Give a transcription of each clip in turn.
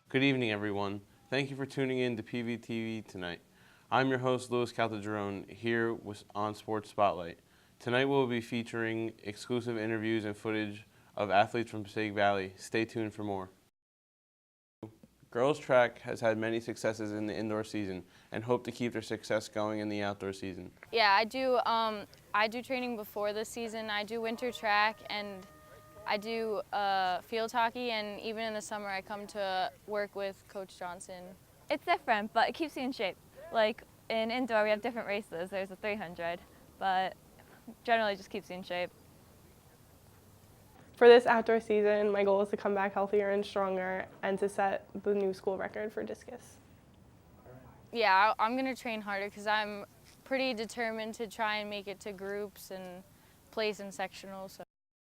Good evening, everyone. Thank you for tuning in to PVTV tonight. I'm your host, Louis Caltagirone, here on Sports Spotlight. Tonight we'll be featuring exclusive interviews and footage of athletes from Passaic Valley. Stay tuned for more. Girls track has had many successes in the indoor season and hope to keep their success going in the outdoor season. Yeah, I do training before the season. I do winter track and I do field hockey, and even in the summer I come to work with Coach Johnson. It's different, but it keeps you in shape. Like in indoor we have different races. There's a 300, but generally just keeps you in shape. For this outdoor season, my goal is to come back healthier and stronger and to set the new school record for discus. Yeah, I'm going to train harder because I'm pretty determined to try and make it to groups and place in sectionals. So.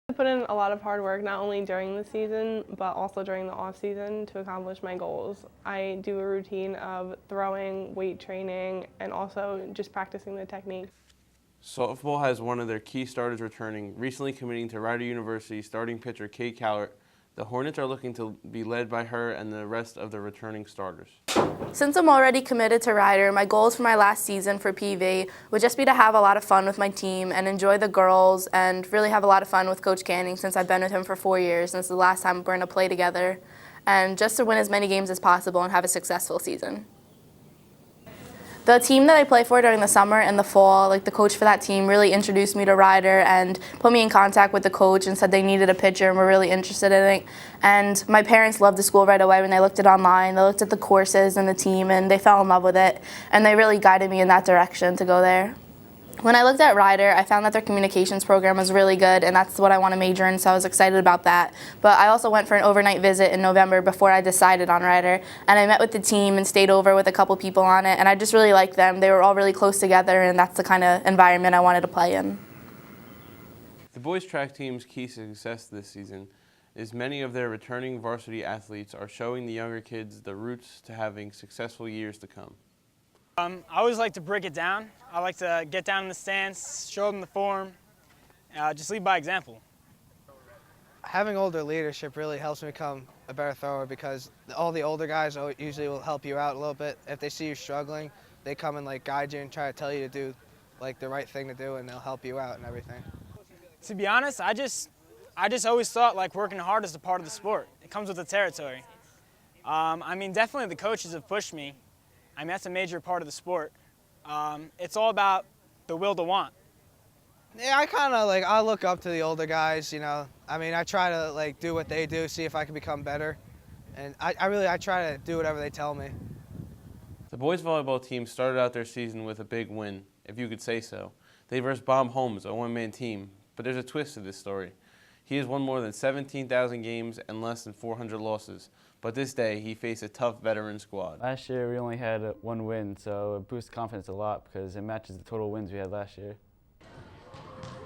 I put in a lot of hard work, not only during the season, but also during the off season to accomplish my goals. I do a routine of throwing, weight training, and also just practicing the technique. Softball has one of their key starters returning, recently committing to Rider University starting pitcher Kate Cowart. The Hornets are looking to be led by her and the rest of the returning starters. Since I'm already committed to Rider, my goals for my last season for PV would just be to have a lot of fun with my team and enjoy the girls and really have a lot of fun with Coach Canning since I've been with him for 4 years and it's the last time we're going to play together, and just to win as many games as possible and have a successful season. The team that I play for during the summer and the fall, like the coach for that team really introduced me to Rider and put me in contact with the coach and said they needed a pitcher and were really interested in it. And my parents loved the school right away when they looked it online. They looked at the courses and the team and they fell in love with it, and they really guided me in that direction to go there. When I looked at Rider, I found that their communications program was really good, and that's what I want to major in, so I was excited about that. But I also went for an overnight visit in November before I decided on Rider, and I met with the team and stayed over with a couple people on it, and I just really liked them. They were all really close together, and that's the kind of environment I wanted to play in. The boys track team's key success this season is many of their returning varsity athletes are showing the younger kids the roots to having successful years to come. I always like to break it down. I like to get down in the stance, show them the form, just lead by example. Having older leadership really helps me become a better thrower because all the older guys usually will help you out a little bit. If they see you struggling, they come and guide you and try to tell you to do the right thing to do, and they'll help you out and everything. To be honest, I just always thought working hard is a part of the sport. It comes with the territory. I mean, definitely the coaches have pushed me. I mean, that's a major part of the sport. It's all about the will to want. Yeah, I look up to the older guys, you know. I mean, I try to do what they do, see if I can become better. And I try to do whatever they tell me. The boys volleyball team started out their season with a big win, if you could say so. They versed Bob Holmes, a one-man team, but there's a twist to this story. He has won more than 17,000 games and less than 400 losses. But this day, he faced a tough veteran squad. Last year, we only had one win, so it boosts confidence a lot because it matches the total wins we had last year.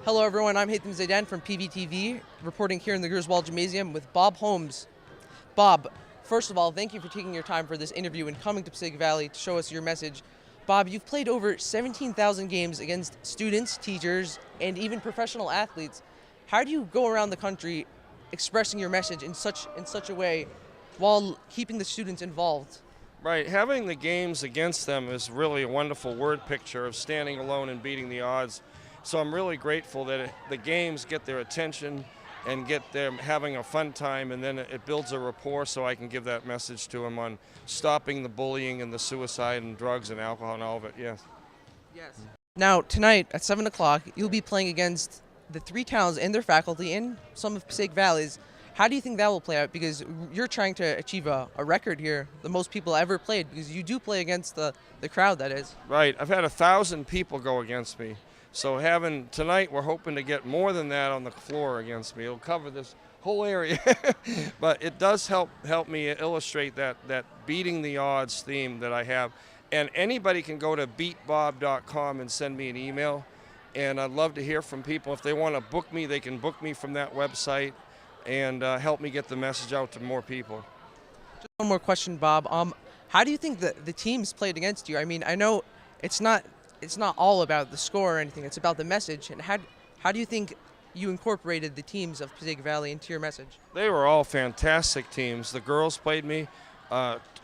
Hello, everyone. I'm Haitham Zaidan from PVTV, reporting here in the Griswold Gymnasium with Bob Holmes. Bob, first of all, thank you for taking your time for this interview and coming to Passaic Valley to show us your message. Bob, you've played over 17,000 games against students, teachers, and even professional athletes. How do you go around the country expressing your message in such a way while keeping the students involved? Right, having the games against them is really a wonderful word picture of standing alone and beating the odds. So I'm really grateful that the games get their attention and get them having a fun time, and then it builds a rapport so I can give that message to them on stopping the bullying and the suicide and drugs and alcohol and all of it, yes. Yes. Now, tonight at 7 o'clock, you'll be playing against the three towns and their faculty and some of Passaic Valley's. How do you think that will play out? Because you're trying to achieve a record here, the most people ever played, because you do play against the crowd, that is. Right. I've had 1,000 people go against me. So tonight, we're hoping to get more than that on the floor against me. It'll cover this whole area. But it does help me illustrate that beating the odds theme that I have. And anybody can go to beatbob.com and send me an email. And I'd love to hear from people. If they want to book me, they can book me from that website and help me get the message out to more people. Just one more question, Bob. How do you think the teams played against you? I mean, I know it's not all about the score or anything. It's about the message. And how do you think you incorporated the teams of Passaic Valley into your message? They were all fantastic teams. The girls played me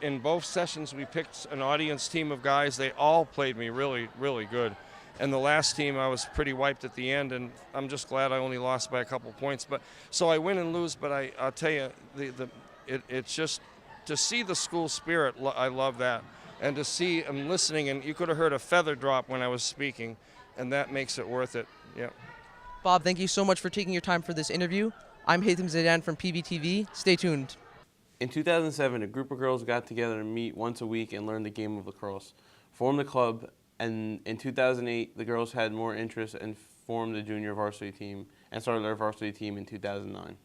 In both sessions, we picked an audience team of guys. They all played me really, really good. And the last team, I was pretty wiped at the end, and I'm just glad I only lost by a couple points. But so I win and lose, but I'll tell you, it's just to see the school spirit. I love that, and to see them listening. And you could have heard a feather drop when I was speaking, and that makes it worth it. Yeah. Bob, thank you so much for taking your time for this interview. I'm Haitham Zaidan from PVTV. Stay tuned. In 2007, a group of girls got together to meet once a week and learn the game of lacrosse, formed a club, and in 2008, the girls had more interest and formed a junior varsity team and started their varsity team in 2009.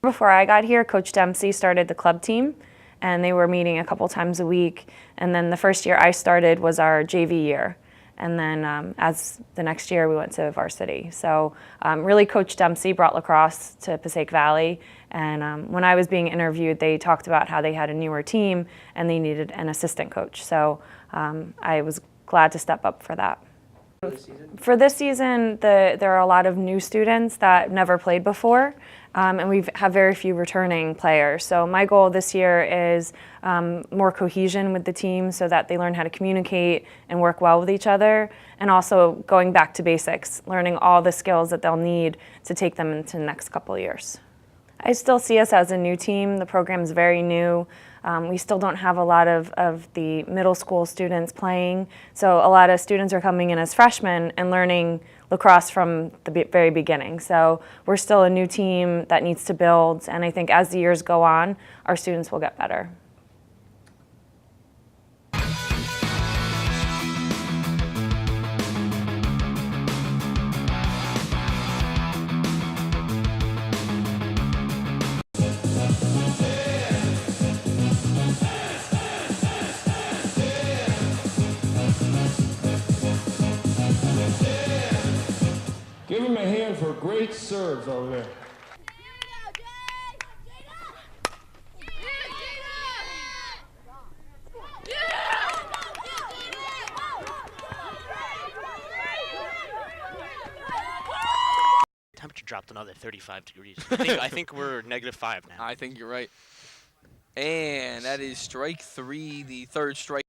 Before I got here, Coach Dempsey started the club team, and they were meeting a couple times a week. And then the first year I started was our JV year. And then as the next year, we went to varsity. So really, Coach Dempsey brought lacrosse to Passaic Valley. And when I was being interviewed, they talked about how they had a newer team and they needed an assistant coach. So I was glad to step up for that. For this season, there are a lot of new students that never played before, and we have very few returning players. So my goal this year is more cohesion with the team so that they learn how to communicate and work well with each other, and also going back to basics, learning all the skills that they'll need to take them into the next couple of years. I still see us as a new team. The program's very new. We still don't have a lot of the middle school students playing, so a lot of students are coming in as freshmen and learning lacrosse from the very beginning. So we're still a new team that needs to build, and I think as the years go on, our students will get better. Give him a hand for great serves over there. Temperature dropped another 35 degrees. I think we're -5 now. I think you're right. And that is strike 3, the third strike.